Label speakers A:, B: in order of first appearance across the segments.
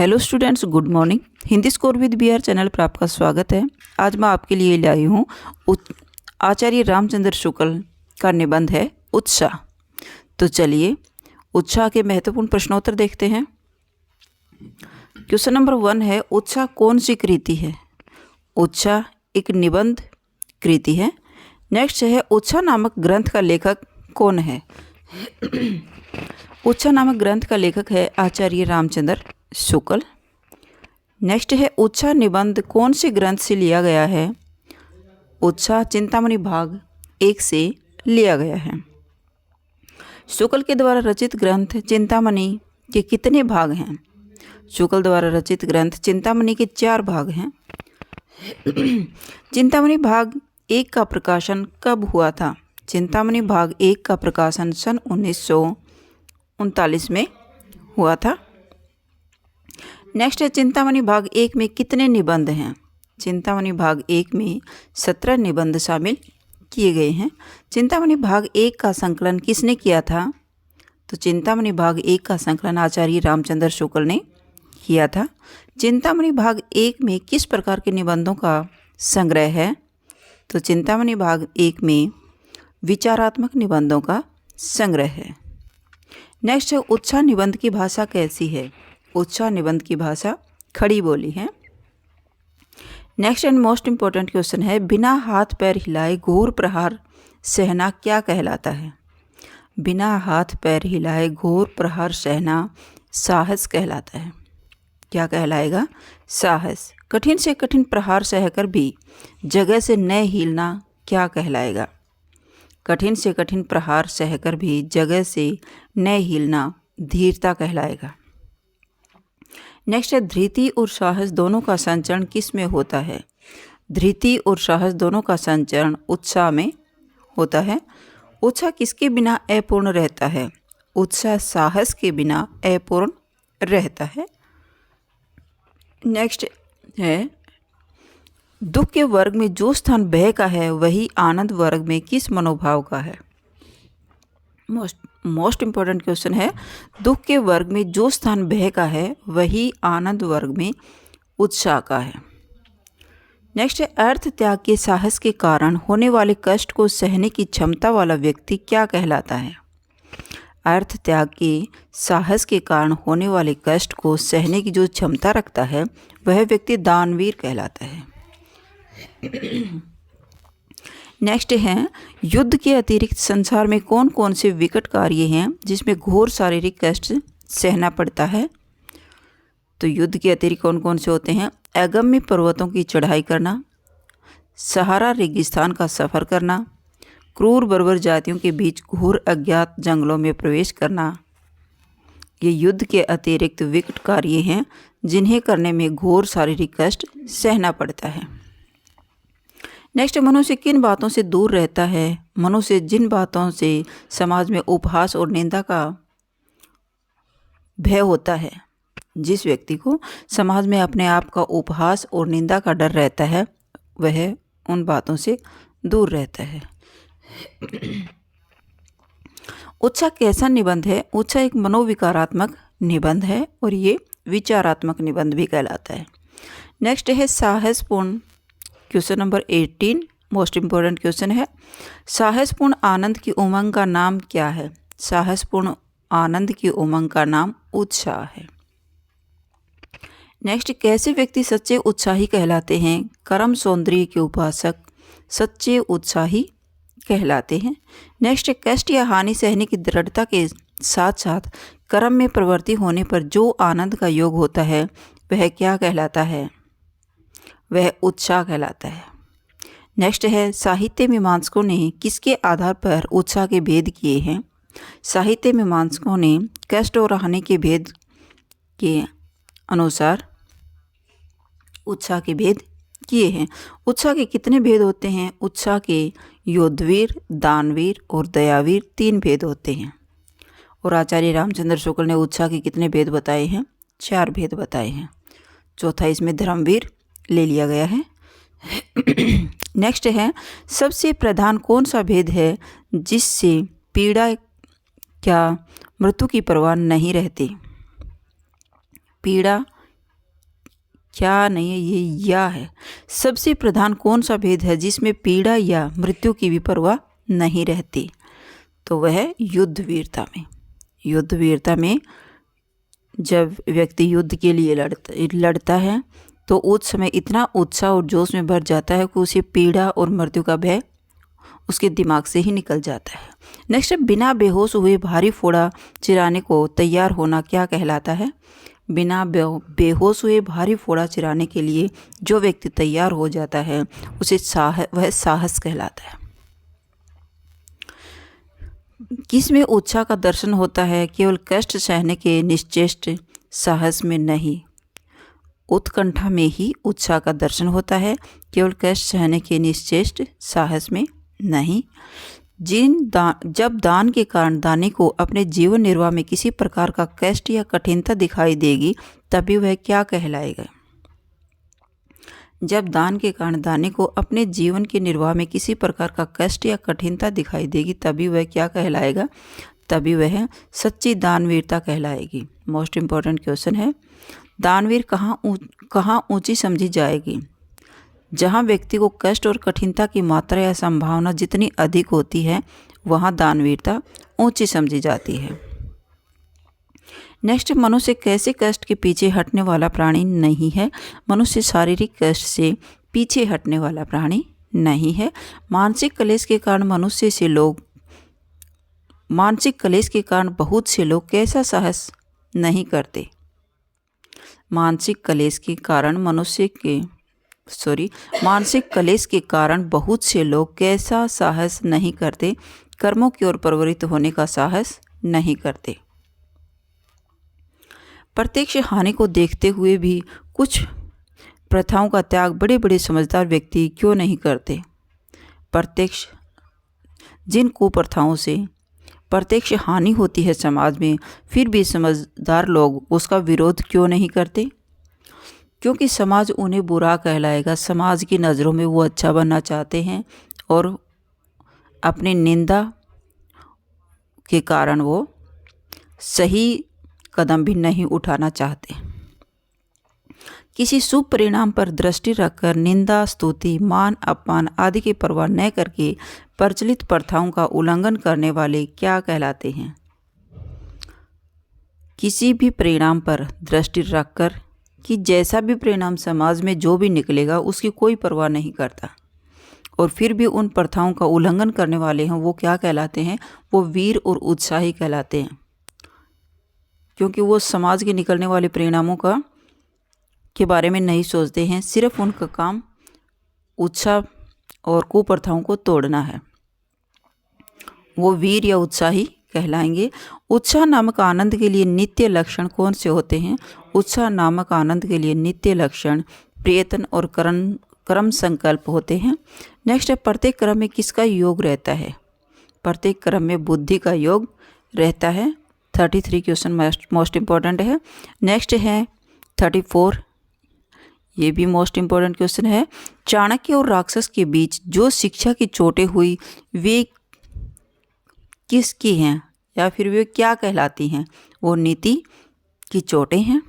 A: Hello students, good morning. Hindi score with BR channel पर आपका स्वागत है। आज मैं आपके लिए लाई हूँ आचार्य रामचंद्र शुक्ल का निबंध है उत्साह। तो चलिए उत्साह के महत्वपूर्ण प्रश्नोत्तर देखते हैं। क्वेश्चन नंबर 1 है, उत्साह कौन सी कृति है? उत्साह एक निबंध कृति है। नेक्स्ट है, उत्साह नामक ग्रंथ का लेखक कौन है? उत्साह नामक ग्रंथ का लेखक है आचार्य रामचंद्र शुक्ल। नेक्स्ट है, उत्साह निबंध कौन से ग्रंथ से लिया गया है? उत्साह चिंतामणि भाग 1 से लिया गया है। शुक्ल के द्वारा रचित ग्रंथ चिंतामणि के कितने भाग हैं? शुक्ल द्वारा रचित ग्रंथ चिंतामणि के 4 भाग हैं। चिंतामणि भाग 1 का प्रकाशन कब हुआ था? चिंतामणि भाग 1 का प्रकाशन सन 1939 में हुआ था। नेक्स्ट है, चिंतामणि भाग 1 में कितने निबंध हैं? चिंतामणि भाग 1 में 17 निबंध शामिल किए गए हैं। चिंतामणि भाग 1 का संकलन किसने किया था? तो चिंतामणि भाग 1 का संकलन आचार्य रामचंद्र शुक्ल ने किया था। चिंतामणि भाग 1 में किस प्रकार के निबंधों का संग्रह है? तो चिंतामणि भाग 1 में विचारात्मक निबंधों का संग्रह है। नेक्स्ट है, उत्साह निबंध की भाषा कैसी है? उत्साह निबंध की भाषा खड़ी बोली है। Next and most important question है, बिना हाथ पैर हिलाए घोर प्रहार सहना क्या कहलाता है? बिना हाथ पैर हिलाए घोर प्रहार सहना साहस कहलाता है। क्या कहलाएगा? साहस। कठिन से कठिन प्रहार सहकर भी जगह से न हिलना क्या कहलाएगा? कठिन से कठिन प्रहार सहकर भी जगह से न हिलना धीरता कहलाएगा। नेक्स्ट है, धृति और साहस दोनों का संचरण किस में होता है? धृति और साहस दोनों का संचरण उत्साह में होता है। उत्साह किसके बिना अपूर्ण रहता है? उत्साह साहस के बिना अपूर्ण रहता है। नेक्स्ट है, दुख के वर्ग में जो स्थान भय का है वही आनंद वर्ग में किस मनोभाव का है? मोस्ट इम्पोर्टेंट क्वेश्चन है, दुख के वर्ग में जो स्थान भय का है वही आनंद वर्ग में उत्साह का है। नेक्स्ट है, अर्थ त्याग के साहस के कारण होने वाले कष्ट को सहने की क्षमता वाला व्यक्ति क्या कहलाता है? अर्थ त्याग के साहस के कारण होने वाले कष्ट को सहने की जो क्षमता रखता है वह व्यक्ति दानवीर कहलाता है। नेक्स्ट है, युद्ध के अतिरिक्त संसार में कौन कौन से विकट कार्य हैं जिसमें घोर शारीरिक कष्ट सहना पड़ता है? तो युद्ध के अतिरिक्त कौन कौन से होते हैं? अगम्य पर्वतों की चढ़ाई करना, सहारा रेगिस्तान का सफ़र करना, क्रूर बर्बर जातियों के बीच घोर अज्ञात जंगलों में प्रवेश करना। ये युद्ध के अतिरिक्त विकट कार्य हैं जिन्हें करने में घोर शारीरिक कष्ट सहना पड़ता है। नेक्स्ट, मनुष्य किन बातों से दूर रहता है? मनुष्य जिन बातों से समाज में उपहास और निंदा का भय होता है। जिस व्यक्ति को समाज में अपने आप का उपहास और निंदा का डर रहता है वह उन बातों से दूर रहता है। उत्साह कैसा निबंध है? उत्साह एक मनोविकारात्मक निबंध है और ये विचारात्मक निबंध भी कहलाता है। नेक्स्ट है, साहसपूर्ण। Question number 18 most important question है, साहसपूर्ण आनंद की उमंग का नाम क्या है? साहसपूर्ण आनंद की उमंग का नाम उत्साह है। नेक्स्ट, कैसे व्यक्ति सच्चे उत्साही कहलाते हैं? कर्म सौंदर्य के उपासक सच्चे उत्साही कहलाते हैं। नेक्स्ट, कष्ट या हानि सहने की दृढ़ता के साथ साथ कर्म में प्रवृत्ति होने पर जो आनंद का योग होता है वह क्या कहलाता है? वह उत्साह कहलाता है। नेक्स्ट है, साहित्य मीमांसकों ने किसके आधार पर उत्साह के भेद किए हैं? साहित्य मीमांसकों ने कष्ट और हानि के भेद के अनुसार उत्साह के भेद किए हैं। उत्साह के कितने भेद होते हैं? उत्साह के योद्धवीर, दानवीर और दयावीर 3 भेद होते हैं। और आचार्य रामचंद्र शुक्ल ने उत्साह के कितने भेद बताए हैं? 4 भेद बताए हैं। चौथा इसमें धर्मवीर ले लिया गया है। नेक्स्ट है, सबसे प्रधान कौन सा भेद है जिससे पीड़ा क्या मृत्यु की परवाह नहीं रहती? पीड़ा क्या नहीं है, ये या है। सबसे प्रधान कौन सा भेद है जिसमें पीड़ा या मृत्यु की भी परवाह नहीं रहती? तो वह है युद्ध वीरता में। युद्ध वीरता में जब व्यक्ति युद्ध के लिए लड़ता है तो उस समय इतना उत्साह और जोश में भर जाता है कि उसे पीड़ा और मृत्यु का भय उसके दिमाग से ही निकल जाता है। नेक्स्ट, बिना बेहोश हुए भारी फोड़ा चिराने को तैयार होना क्या कहलाता है? बिना बेहोश हुए भारी फोड़ा चिराने के लिए जो व्यक्ति तैयार हो जाता है उसे वह साहस कहलाता है। किस में उत्साह का दर्शन होता है? केवल कष्ट सहने के निश्चेष्ट साहस में नहीं, उत्कंठा में ही उत्साह का दर्शन होता है, केवल कष्ट सहने के निश्चेष्ट साहस में नहीं। जब दान के कारण दानी को अपने जीवन निर्वाह में किसी प्रकार का कष्ट या कठिनता दिखाई देगी तभी वह क्या कहलाएगा? जब दान के कारण दानी को अपने जीवन के निर्वाह में किसी प्रकार का कष्ट या कठिनता दिखाई देगी तभी वह क्या कहलाएगा? तभी वह सच्ची दानवीरता कहलाएगी। मोस्ट इम्पॉर्टेंट क्वेश्चन है, दानवीर कहाँ ऊंची समझी जाएगी? जहाँ व्यक्ति को कष्ट और कठिनता की मात्रा या संभावना जितनी अधिक होती है वहाँ दानवीरता ऊंची समझी जाती है। नेक्स्ट, मनुष्य कैसे कष्ट के पीछे हटने वाला प्राणी नहीं है? मनुष्य शारीरिक कष्ट से पीछे हटने वाला प्राणी नहीं है। मानसिक कलेश के कारण बहुत से लोग कैसा साहस नहीं करते? मानसिक कलेश के कारण बहुत से लोग कैसा साहस नहीं करते? कर्मों की ओर प्रवृत्त होने का साहस नहीं करते। प्रत्यक्ष हानि को देखते हुए भी कुछ प्रथाओं का त्याग बड़े बड़े समझदार व्यक्ति क्यों नहीं करते? जिन कुप्रथाओं से प्रत्यक्ष हानि होती है समाज में, फिर भी समझदार लोग उसका विरोध क्यों नहीं करते? क्योंकि समाज उन्हें बुरा कहलाएगा। समाज की नज़रों में वो अच्छा बनना चाहते हैं और अपनी निंदा के कारण वो सही कदम भी नहीं उठाना चाहते। किसी शुभ परिणाम पर दृष्टि रखकर निंदा, स्तुति, मान, अपमान आदि की परवाह न करके प्रचलित प्रथाओं का उल्लंघन करने वाले क्या कहलाते हैं? किसी भी परिणाम पर दृष्टि रखकर कि जैसा भी परिणाम समाज में जो भी निकलेगा उसकी कोई परवाह नहीं करता और फिर भी उन प्रथाओं का उल्लंघन करने वाले हैं, वो क्या कहलाते हैं? वो वीर और उत्साही कहलाते हैं। क्योंकि वो समाज के निकलने वाले परिणामों के बारे में नहीं सोचते हैं, सिर्फ उनका काम उत्साह और कुप्रथाओं को तोड़ना है। वो वीर या उत्साही कहलाएंगे। उत्साह नामक आनंद के लिए नित्य लक्षण कौन से होते हैं? उत्साह नामक आनंद के लिए नित्य लक्षण प्रयत्न और कर्म संकल्प होते हैं। नेक्स्ट है, प्रत्येक कर्म में किसका योग रहता है? प्रत्येक कर्म में बुद्धि का योग रहता है। 33 क्वेश्चन मोस्ट इम्पॉर्टेंट है। नेक्स्ट है 34, ये भी मोस्ट इम्पॉर्टेंट क्वेश्चन है। चाणक्य और राक्षस के बीच जो शिक्षा की चोटें हुई वे किसकी हैं या फिर वे क्या कहलाती हैं? वो नीति की चोटें हैं,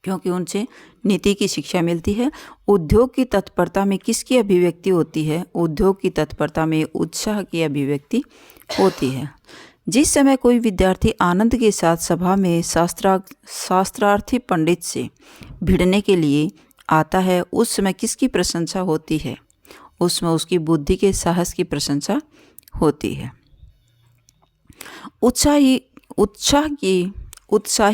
A: क्योंकि उनसे नीति की शिक्षा मिलती है। उद्योग की तत्परता में किसकी अभिव्यक्ति होती है? उद्योग की तत्परता में उत्साह की अभिव्यक्ति होती है। जिस समय कोई विद्यार्थी आनंद के साथ सभा में शास्त्रार्थी पंडित से भिड़ने के लिए आता है उस समय किसकी प्रशंसा होती है? उसमें उसकी बुद्धि के साहस की प्रशंसा होती है। उत्साही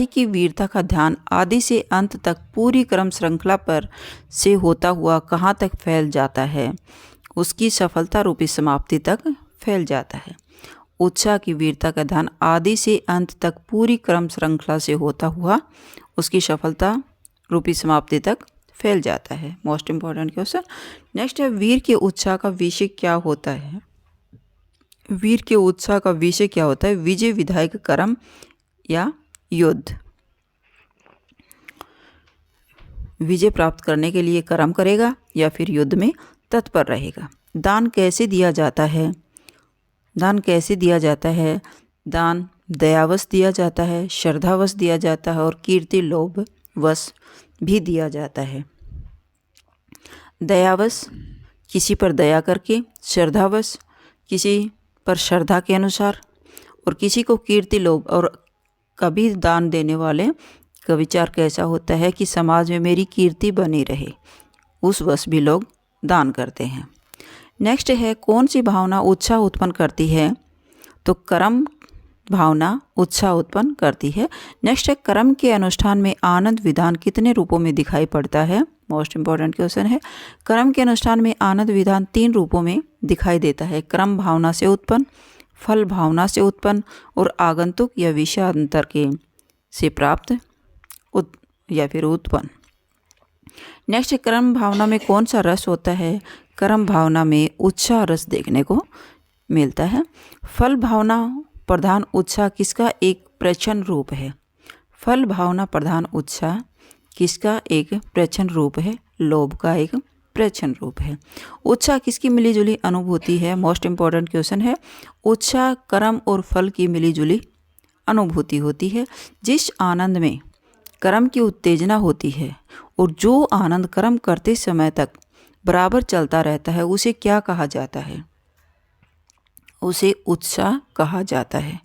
A: की वीरता का ध्यान आदि से अंत तक पूरी क्रम श्रृंखला पर से होता हुआ कहाँ तक फैल जाता है? उसकी सफलता रूपी समाप्ति तक फैल जाता है। उत्साह की वीरता का ध्यान आदि से अंत तक पूरी क्रम श्रृंखला से होता हुआ उसकी सफलता रूपी समाप्ति तक फैल जाता है। Most important question. नेक्स्ट है, वीर के उत्साह का विषय क्या होता है? वीर के उत्साह का विषय क्या होता है? विजय, विधायक, कर्म या युद्ध। विजय प्राप्त करने के लिए कर्म करेगा या फिर युद्ध में तत्पर रहेगा। दान कैसे दिया जाता है? दान कैसे दिया जाता है? दान दयावश दिया जाता है, श्रद्धावश दिया जाता है और कीर्ति लोभ वश भी दिया जाता है। दयावश किसी पर दया करके, श्रद्धावश किसी पर श्रद्धा के अनुसार, और किसी को कीर्ति लोभ और कभी दान देने वाले का विचार कैसा होता है कि समाज में मेरी कीर्ति बनी रहे, उस वश भी लोग दान करते हैं। नेक्स्ट है कौन सी भावना उत्साह उत्पन्न करती है? तो कर्म भावना उत्साह उत्पन्न करती है। नेक्स्ट है कर्म के अनुष्ठान में आनंद विधान कितने रूपों में दिखाई पड़ता है? मोस्ट इम्पॉर्टेंट क्वेश्चन है। कर्म के अनुष्ठान में आनंद विधान 3 रूपों में दिखाई देता है। कर्म भावना से उत्पन्न, फल भावना से उत्पन्न और आगंतुक या विषयांतर के से प्राप्त या फिर उत्पन्न। नेक्स्ट है कर्म भावना में कौन सा रस होता है? कर्म भावना में उत्साह रस देखने को मिलता है। फल भावना प्रधान उत्साह किसका एक प्रच्छन्न रूप है? फल भावना प्रधान उत्साह किसका एक प्रच्छन्न रूप है? लोभ का एक प्रच्छन्न रूप है। उत्साह किसकी मिलीजुली अनुभूति है? मोस्ट इम्पॉर्टेंट क्वेश्चन है। उत्साह कर्म और फल की मिलीजुली अनुभूति होती है। जिस आनंद में कर्म की उत्तेजना होती है और जो आनंद कर्म करते समय तक बराबर चलता रहता है, उसे क्या कहा जाता है? उसे उत्साह कहा जाता है।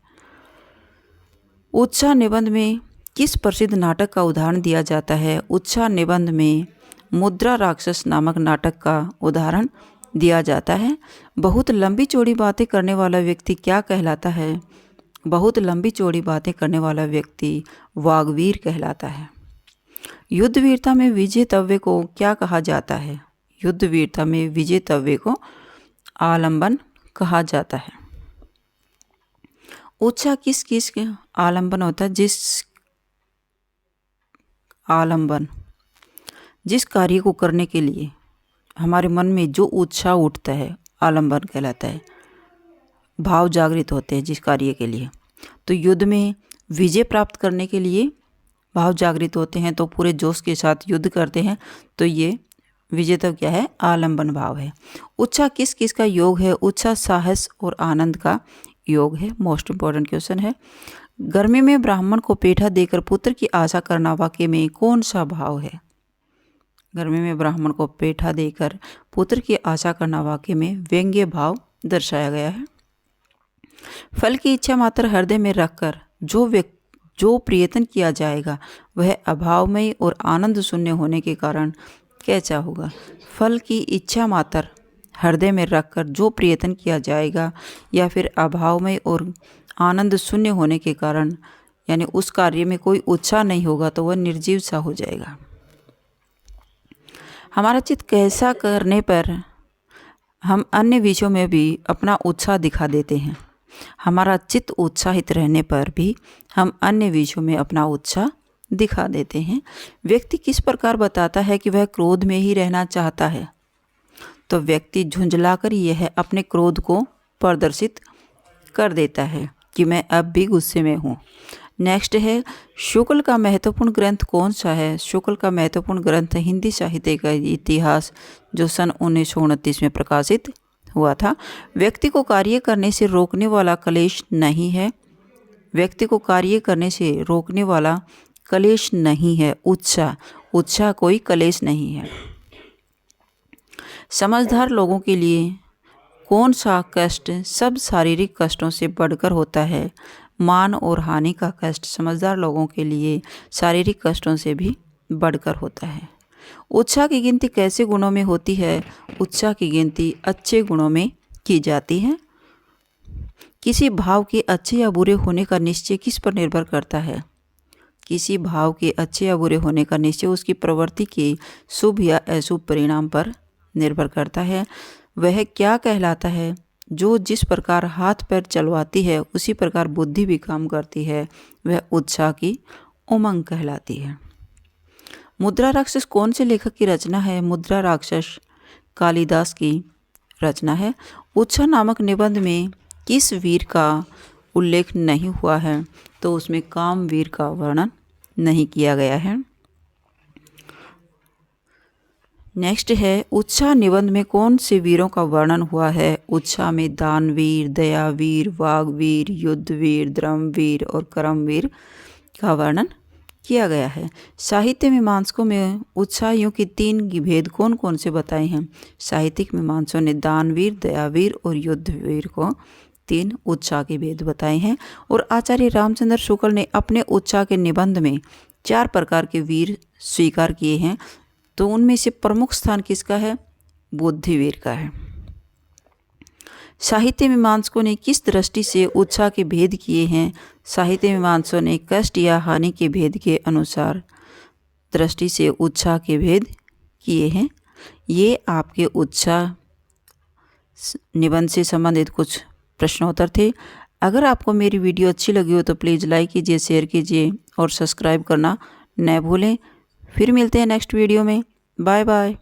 A: उत्साह निबंध में किस प्रसिद्ध नाटक का उदाहरण दिया जाता है? उत्साह निबंध में मुद्रा राक्षस नामक नाटक का उदाहरण दिया जाता है। बहुत लंबी चौड़ी बातें करने वाला व्यक्ति क्या कहलाता है? बहुत लंबी चौड़ी बातें करने वाला व्यक्ति वाग्वीर कहलाता है। युद्ध वीरता में विजेतव्य को क्या कहा जाता है? युद्ध वीरता में विजेतव्य को आलंबन कहा जाता है। उत्साह किस किस के आलंबन होता है? जिस कार्य को करने के लिए हमारे मन में जो उत्साह उठता है, आलंबन कहलाता है। भाव जागृत होते हैं जिस कार्य के लिए। तो युद्ध में विजय प्राप्त करने के लिए भाव जागृत होते हैं, तो पूरे जोश के साथ युद्ध करते हैं, तो ये विजय तो क्या है? आलंबन भाव है। उत्साह किस किस का योग है? उत्साह साहस और आनंद का योग है। मोस्ट इम्पॉर्टेंट क्वेश्चन है। गर्मी में ब्राह्मण को पेठा देकर पुत्र की आशा करना वाक्य में कौन सा भाव है? गर्मी में ब्राह्मण को पेठा देकर पुत्र की आशा करना वाक्य में व्यंग्य भाव दर्शाया गया है। फल की इच्छा मात्र हृदय में रखकर जो प्रयत्न किया जाएगा वह अभावमय और आनंद शून्य होने के कारण कैसा होगा? फल की इच्छा मात्र हृदय में रखकर जो प्रयत्न किया जाएगा या फिर अभावमय और आनंद शून्य होने के कारण, यानी उस कार्य में कोई उत्साह नहीं होगा, तो वह निर्जीव सा हो जाएगा। हमारा चित्त कैसा करने पर हम अन्य विषयों में भी अपना उत्साह दिखा देते हैं? हमारा चित्त उत्साहित रहने पर भी हम अन्य विषयों में अपना उत्साह दिखा देते हैं। व्यक्ति किस प्रकार बताता है कि वह क्रोध में ही रहना चाहता है? तो व्यक्ति झुंझलाकर यह अपने क्रोध को प्रदर्शित कर देता है कि मैं अब भी गुस्से में हूँ। नेक्स्ट है शुक्ल का महत्वपूर्ण ग्रंथ कौन सा है? शुक्ल का महत्वपूर्ण ग्रंथ हिंदी साहित्य का इतिहास, जो सन 1929 में प्रकाशित हुआ था। व्यक्ति को कार्य करने से रोकने वाला कलेश नहीं है। व्यक्ति को कार्य करने से रोकने वाला कलेश नहीं है उत्साह कोई कलेश नहीं है। समझदार लोगों के लिए कौन सा कष्ट सब शारीरिक कष्टों से बढ़कर होता है? मान और हानि का कष्ट समझदार लोगों के लिए शारीरिक कष्टों से भी बढ़कर होता है। उत्साह की गिनती कैसे गुणों में होती है? उत्साह की गिनती अच्छे गुणों में की जाती है। किसी भाव के अच्छे या बुरे होने का निश्चय किस पर निर्भर करता है? किसी भाव के अच्छे या बुरे होने का निश्चय उसकी प्रवृत्ति के शुभ या अशुभ परिणाम पर निर्भर करता है। वह क्या कहलाता है? जो जिस प्रकार हाथ पैर चलवाती है उसी प्रकार बुद्धि भी काम करती है, वह उत्साह की उमंग कहलाती है। मुद्रा राक्षस कौन से लेखक की रचना है? मुद्रा राक्षस कालिदास की रचना है। उत्साह नामक निबंध में किस वीर का उल्लेख नहीं हुआ है? तो उसमें कामवीर का वर्णन नहीं किया गया है। नेक्स्ट है उत्साह निबंध में कौन से वीरों का वर्णन हुआ है? उत्साह में दानवीर, दयावीर, वाग्वीर, युद्धवीर, धर्मवीर और कर्मवीर का वर्णन किया गया है। साहित्य मीमांसकों में उत्साहियों की 3 भेद कौन कौन से बताए हैं? साहित्यिक मीमांसकों ने दानवीर, दयावीर और युद्धवीर को 3 उत्साह के भेद बताए हैं। और आचार्य रामचंद्र शुक्ल ने अपने उत्साह के निबंध में 4 प्रकार के वीर स्वीकार किए हैं। तो उनमें से प्रमुख स्थान किसका है? बुद्धिवीर का है। साहित्य मीमांसकों ने किस दृष्टि से उत्साह के भेद किए हैं? साहित्य मीमांसकों ने कष्ट या हानि के भेद के अनुसार दृष्टि से उत्साह के भेद किए हैं। ये आपके उत्साह निबंध से संबंधित कुछ प्रश्नोत्तर थे। अगर आपको मेरी वीडियो अच्छी लगी हो तो प्लीज़ लाइक कीजिए, शेयर कीजिए और सब्सक्राइब करना न भूलें। फिर मिलते हैं नेक्स्ट वीडियो में। Bye bye.